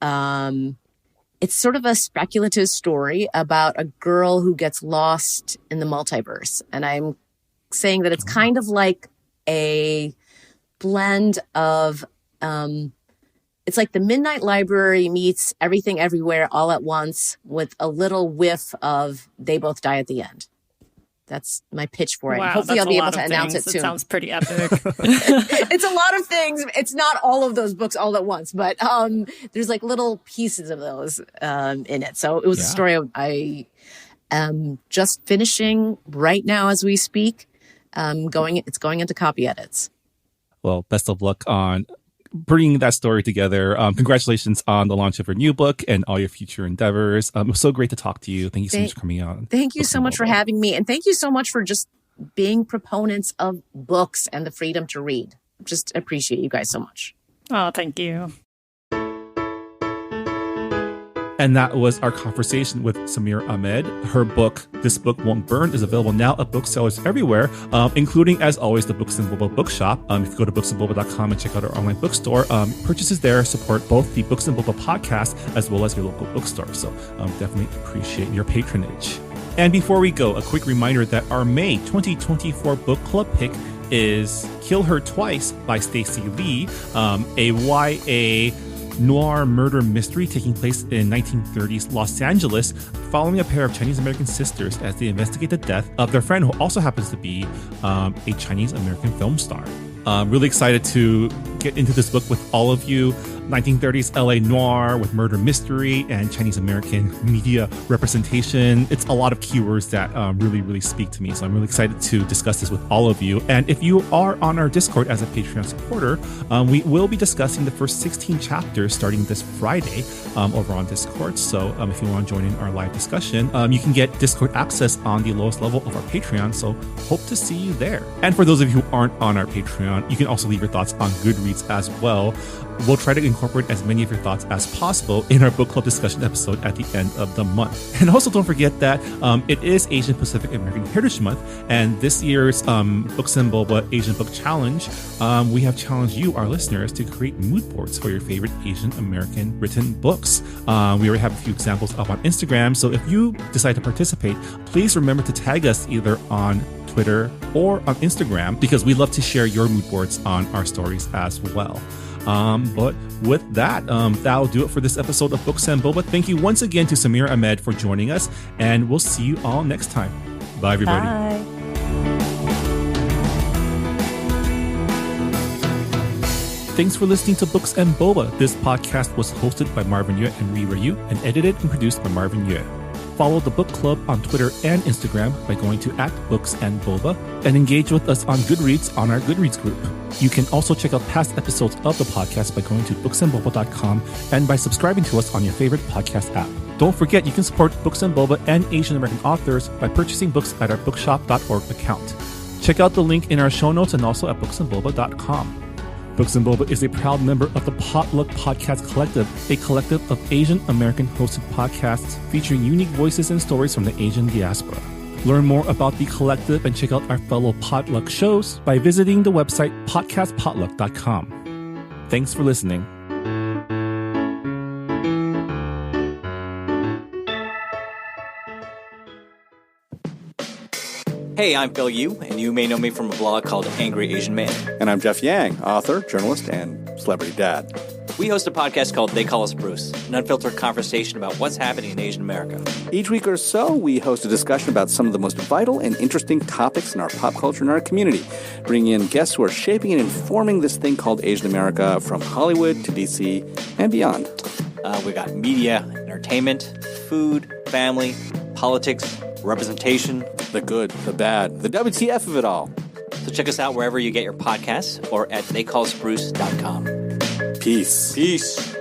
D: it's sort of a speculative story about a girl who gets lost in the multiverse. And I'm saying that it's kind of like a blend of, it's like the Midnight Library meets Everything Everywhere all at once with a little whiff of They Both Die at the End. That's my pitch for it.
C: Wow,
D: hopefully I'll be able to announce it soon.
C: It sounds pretty epic.
D: It's a lot of things. It's not all of those books all at once, but there's like little pieces of those in it. So it was a story I am just finishing right now as we speak. It's going into copy edits.
B: Well, best of luck on bringing that story together. Congratulations on the launch of your new book and all your future endeavors. It was so great to talk to you. Thank you so much for coming on.
D: Thank you so much for having me. And thank you so much for just being proponents of books and the freedom to read. Just appreciate you guys so much.
C: Oh, thank you.
B: And that was our conversation with Samira Ahmed. Her book, This Book Won't Burn, is available now at booksellers everywhere, including, as always, the Books and Boba bookshop. If you go to booksandboba.com and check out our online bookstore, purchases there support both the Books and Boba podcast as well as your local bookstore. So definitely appreciate your patronage. And before we go, a quick reminder that our May 2024 book club pick is Kill Her Twice by Stacey Lee, a YA noir murder mystery taking place in 1930s Los Angeles, following a pair of Chinese-American sisters as they investigate the death of their friend, who also happens to be a Chinese-American film star. Really excited to get into this book with all of you. 1930s LA noir with murder mystery and Chinese American media representation. It's a lot of keywords that really speak to me. So I'm really excited to discuss this with all of you. And if you are on our Discord as a Patreon supporter, we will be discussing the first 16 chapters starting this Friday over on Discord. So if you want to join in our live discussion, you can get Discord access on the lowest level of our Patreon. So hope to see you there. And for those of you who aren't on our Patreon, you can also leave your thoughts on Goodreads as well. We'll try to incorporate as many of your thoughts as possible in our book club discussion episode at the end of the month. And also don't forget that it is Asian Pacific American Heritage Month, and this year's Books and Boba Asian Book Challenge, we have challenged you, our listeners, to create mood boards for your favorite Asian American written books. We already have a few examples up on Instagram, so if you decide to participate, please remember to tag us either on Twitter or on Instagram, because we love to share your mood boards on our stories as well. But with that, that'll do it for this episode of Books and Boba. Thank you once again to Samira Ahmed for joining us, and we'll see you all next time. Bye, everybody.
C: Bye.
B: Thanks for listening to Books and Boba. This podcast was hosted by Marvin Yue and Ri Yu and edited and produced by Marvin Yue. Follow the book club on Twitter and Instagram by going to @BooksandBoba and engage with us on Goodreads on our Goodreads group. You can also check out past episodes of the podcast by going to booksandboba.com and by subscribing to us on your favorite podcast app. Don't forget, you can support Books and Boba and Asian American authors by purchasing books at our bookshop.org account. Check out the link in our show notes and also at booksandboba.com. Books and Boba is a proud member of the Potluck Podcast Collective, a collective of Asian American hosted podcasts featuring unique voices and stories from the Asian diaspora. Learn more about the collective and check out our fellow Potluck shows by visiting the website podcastpotluck.com. Thanks for listening.
E: Hey, I'm Phil Yu, and you may know me from a blog called Angry Asian Man.
F: And I'm Jeff Yang, author, journalist, and celebrity dad.
E: We host a podcast called They Call Us Bruce, an unfiltered conversation about what's happening in Asian America.
F: Each week or so, we host a discussion about some of the most vital and interesting topics in our pop culture and our community, bringing in guests who are shaping and informing this thing called Asian America from Hollywood to DC and beyond.
E: We got media, entertainment, food, family, politics, representation.
F: The good, the bad, the WTF of it all.
E: So check us out wherever you get your podcasts or at theycallsbruce.com.
F: Peace.
E: Peace.